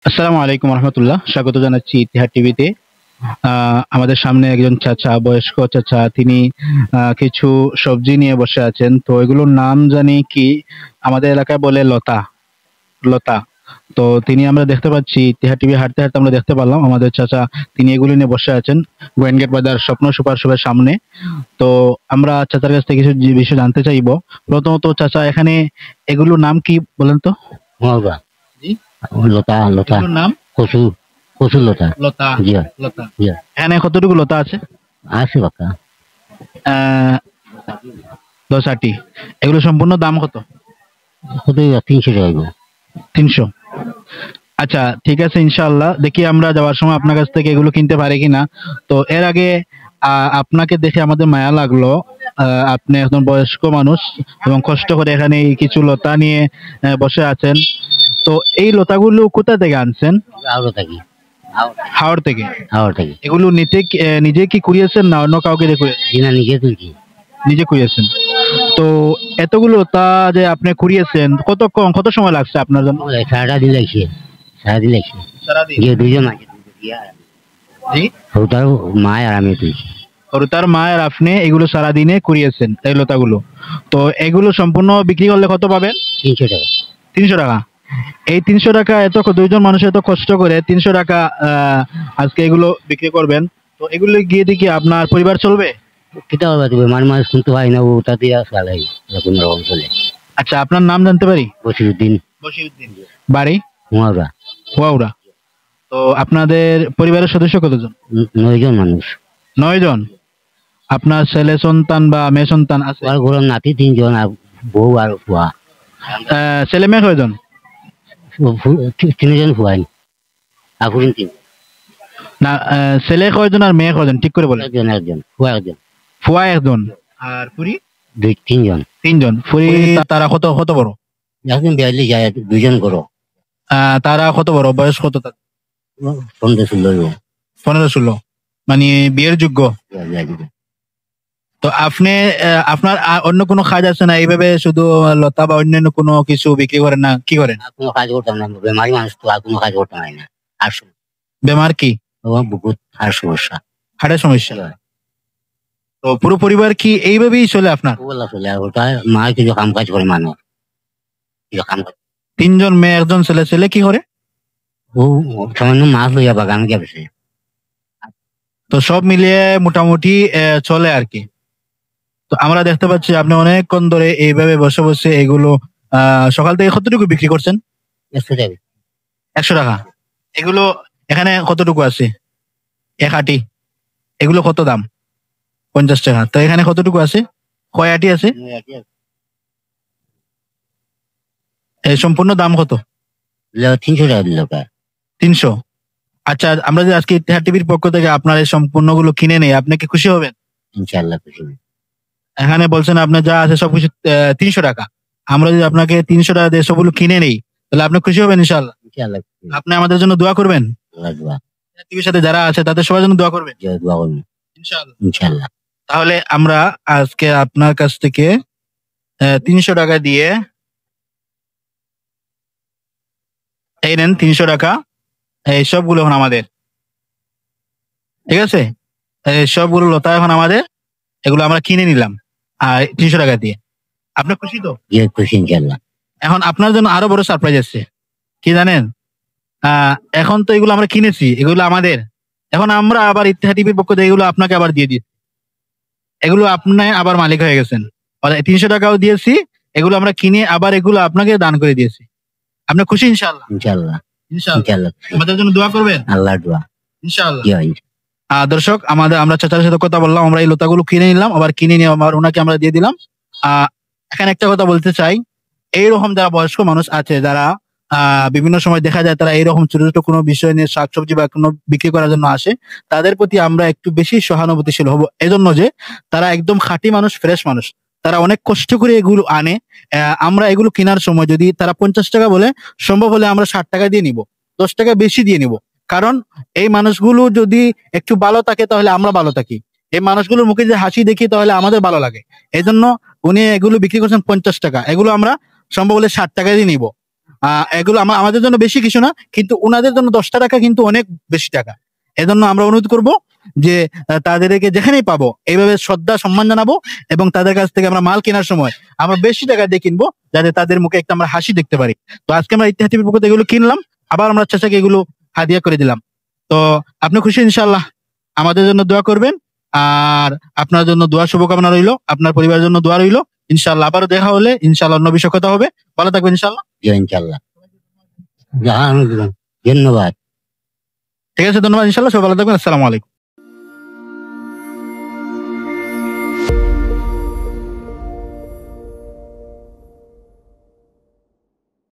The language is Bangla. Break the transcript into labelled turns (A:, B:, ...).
A: আসসালামু আলাইকুম রহমতুল্লাহ, স্বাগত জানাচ্ছি ইতিহাদ টিভিতে। আমাদের সামনে একজন চাচা, বয়স্ক চাচা, তিনি কিছু সবজি নিয়ে বসে আছেন। তো এগুলোর নাম জানি কি, আমাদের এলাকায় বলে লতা। লতা। তো তিনি, আমরা দেখতে পাচ্ছি ইতিহাদ টিভি হাঁটতে হাঁটতে আমরা দেখতে পারলাম আমাদের চাচা, তিনি এগুলি নিয়ে বসে আছেন গোয়েনগেট বাজার স্বপ্ন সুপার শপের সামনে। তো আমরা চাচার কাছ থেকে কিছু বিষয় জানতে চাইবো। প্রথমত চাচা, এখানে এগুলোর নাম কি বলেন তো?
B: মরবা
A: জি,
B: লতা লতা
A: এগুলোর নাম
B: কচু কচু লতা
A: লতা।
B: জি
A: লতা।
B: জি
A: এখানে কতটুকু লতা আছে?
B: আছে বাকা
A: আহ 10-8টি। এগুলো সম্পূর্ণ দাম কত?
B: কত 300 টাকা গো
A: 300। আচ্ছা, ঠিক আছে, ইনশাআল্লাহ দেখি আমরা যাওয়ার সময় আপনার কাছ থেকে এগুলো কিনতে পারি কিনা। তো এর আগে আপনাকে দেখে আমাদের মায়া লাগলো। আপনি একজন বয়স্ক মানুষ এবং কষ্ট করে এখানে এই কিছু লতা নিয়ে বসে আছেন। তো এই লতাগুলো কোথা থেকে আনছেন?
B: আউরা থাকি
A: হাওড় থেকে?
B: আউরা থাকি
A: এগুলো নিজে কি কুড়িয়েছেন না অন্য কাউকে দিয়ে
B: জিনা নিজে তুলছি
A: নিজে কুড়িয়েছেন? তো এতগুলো তা যে আপনি কুড়িয়েছেন, কত সময় লাগছে আপনার জন্য?
B: সারাদিন লাগছে
A: সারাদিন?
B: যে দুজন আছে
A: জি।
B: ওটার মায় আর আমি তুলছি
A: তার মায়ের, আপনি এগুলো সারাদিনে কুড়িয়েছেন এই লতাগুলো। তো এগুলো সম্পূর্ণ বিক্রি করলে কত পাবেন?
B: 300 টাকা
A: 300 টাকা। এই 300 টাকা, দুইজন মানুষ এত কষ্ট করে 300 টাকা আজকে এগুলো বিক্রি করবেন, তো এগুলো গিয়ে দেখি আপনার পরিবার চলবে?
B: কিতা হবে তুমি মানুষ শুনতে পাই না ওটা দিয়ে চালাই কোন রকম চলে।
A: আচ্ছা, আপনার নাম জানতে পারি?
B: বসিরুদ্দিন
A: বশিরউদ্দিন। বাড়ি?
B: হুয়াউরা
A: হুয়াউড়া। তো আপনাদের পরিবারের সদস্য কতজন?
B: 9 জন মানুষ।
A: 9 জন। আপনার ছেলে সন্তান বা মেয়ে সন্তান আছে?
B: আর গরম নাতি 3 জন আর বউ আর ফুয়া।
A: ছেলে মেয়ে কয়জন?
B: 3 জন ফুয়াই আগুন 3
A: না, ছেলে কয়জন আর মেয়ে কয়জন ঠিক করে বলেন?
B: একজন একজন ফুয়া একজন
A: ফুয়া একজন। আর পুরি?
B: 2 3 জন
A: 3 জন। পুরি তারা কত কত বড়?
B: একজন বিয়াল্লিশ যায় 2 জন করো
A: তারা কত বড়, বয়স কত তাদের?
B: 15 16
A: 15-16, মানে বিয়ের যোগ্য? তো আপনি আপনার অন্য কোনো কাজ আছে না? এইভাবে শুধু লতা বা অন্যান্য কোনো কিছু বিক্রি করেন না? কি করেন?
B: আর কোনো কাজ করতাম না, বেমারি মানুষ তো আর কোনো কাজ করতাম না। আর
A: বেমার কি?
B: বহুত আর সমস্যা
A: হার্টের সমস্যা? তো পুরো পরিবার কি এইভাবেই চলে আপনার?
B: বলা চলে আর ওটা মা কিছু কাম কাজ করে মানুষ কিছু কাম কাজ
A: 3 জন মেয়ে, একজন ছেলে। ছেলে কি করে?
B: ও সামান্য মাছ লইয়া বাগান গেছে।
A: তো সব মিলিয়ে মোটামুটি চলে আর কি। তো আমরা দেখতে পাচ্ছি আপনি অনেকক্ষণ ধরে এইভাবে বসে বসে এগুলো সকাল থেকে কতটুকু বিক্রি করছেন?
B: 100 টাকা
A: 100 টাকা। এগুলো এখানে কতটুকু আছে? 1 আটি। এগুলো কত দাম? 50 টাকা। তো এখানে কতটুকু আছে? কয় আটি আছে? এই সম্পূর্ণ দাম কত?
B: 300 টাকা দিল
A: 300। আচ্ছা, আমরা যে আজকে ইতিহাদ টিভির পক্ষ থেকে আপনার এই সম্পূর্ণগুলো কিনে নেই, আপনি কি খুশি হবেন?
B: ইনশাআল্লাহ খুশি।
A: এখানে বলছেন আপনার যা আছে সবকিছু 300 টাকা। আমরা যদি আপনাকে 300 টাকা দিয়ে সবগুলো কিনে নেই, তাহলে আপনি খুশি হবেন ইনশাআল্লাহ?
B: ইনশাআল্লাহ
A: আপনি আমাদের জন্য দোয়া করবেন?
B: দোয়া
A: টিভির সাথে যারা আছে তাদের সবার জন্য দোয়া করবেন
B: দোয়া করুন
A: ইনশাআল্লাহ।
B: ইনশাআল্লাহ।
A: তাহলে আমরা আজকে আপনার কাছ থেকে 300 টাকা দিয়ে, এই নেন 300 টাকা। এই সবগুলো এখন আমাদের, ঠিক আছে? এই সবগুলো লতা এখন আমাদের, এগুলো আমরা কিনে নিলাম আর 300 টাকা দিয়ে। আপনি খুশি তো?
B: খুশি ইনশাআল্লাহ।
A: এখন আপনার জন্য আরো বড় সারপ্রাইজ আছে, কি জানেন? এখন তো এগুলো আমরা কিনেছি, এগুলো আমাদের। এখন আমরা আবার ইতিহাদ টিভির পক্ষ থেকে এগুলো আপনাকে আবার দিয়ে দিচ্ছি। এগুলো আপনি আবার মালিক হয়ে গেছেন। 300 টাকাও দিয়েছি, এগুলো আমরা কিনে আবার এগুলো আপনাকে দান করে দিয়েছি। আপনি খুশি ইনশাআল্লাহ?
B: ইনশাআল্লাহ
A: ইনশাআল্লাহ। আমাদের জন্য দোয়া করবেন
B: আল্লাহর দোয়া
A: ইনশাআল্লাহ। দর্শক, আমরা চাচার সাথে কথা বললাম, আমরা এই লতাগুলো কিনে নিলাম, আবার কিনে নিয়ে আবার ওনাকে আমরা দিয়ে দিলাম। এখানে একটা কথা বলতে চাই, এইরকম যারা বয়স্ক মানুষ আছে, যারা বিভিন্ন সময় দেখা যায় তারা এইরকম ছোট ছোট কোনো বিষয় নিয়ে শাকসবজি বা কোনো বিক্রি করার জন্য আসে, তাদের প্রতি আমরা একটু বেশি সহানুভূতিশীল হব। এজন্য যে তারা একদম খাঁটি মানুষ, ফ্রেশ মানুষ, তারা অনেক কষ্ট করে এগুলো আনে। আমরা এগুলো কেনার সময় যদি তারা 50 টাকা বলে, সম্ভব হলে আমরা 60 টাকা দিয়ে নিব, 10 টাকা বেশি দিয়ে নিব। কারণ এই মানুষগুলো যদি একটু ভালো থাকে তাহলে আমরা ভালো থাকি, এই মানুষগুলোর মুখে যে হাসি দেখি তাহলে আমাদের ভালো লাগে। এই জন্য উনি এগুলো বিক্রি করছেন 50 টাকা, এগুলো আমরা সম্ভব হলে 60 টাকা দিয়ে নিব। এগুলো আমাদের জন্য বেশি কিছু না, কিন্তু ওনাদের জন্য 10টা টাকা কিন্তু অনেক বেশি টাকা। এজন্য আমরা অনুরোধ করব যে তাদেরকে যেখানেই পাবো এইভাবে শ্রদ্ধা সম্মান জানাবো, এবং তাদের কাছ থেকে আমরা মাল কেনার সময় আমরা বেশি টাকা দিয়ে কিনবো, যাতে তাদের মুখে একটা আমরা হাসি দেখতে পারি। তো আজকে আমরা ইতিহাস টিভির পক্ষ থেকে এগুলো কিনলাম, আবার আমরা চাচাকে এগুলো হাদিয়া করে দিলাম। তো আপনি খুশি ইনশাআল্লাহ? আমাদের জন্য দোয়া করবেন, আর আপনার জন্য দোয়া শুভকামনা রইলো, আপনার পরিবারের জন্য দোয়া রইলো। ইনশাআল্লাহ আবারও দেখা হলে ইনশাআল্লাহ অন্য বিষয় কথা হবে। ভালো থাকবেন ইনশাআল্লাহ।
B: জি ইনশাল্লাহ। ধন্যবাদ।
A: ঠিক আছে, ধন্যবাদ ইনশাআল্লাহ। সবাই ভালো থাকবেন। আসসালামু আলাইকুম।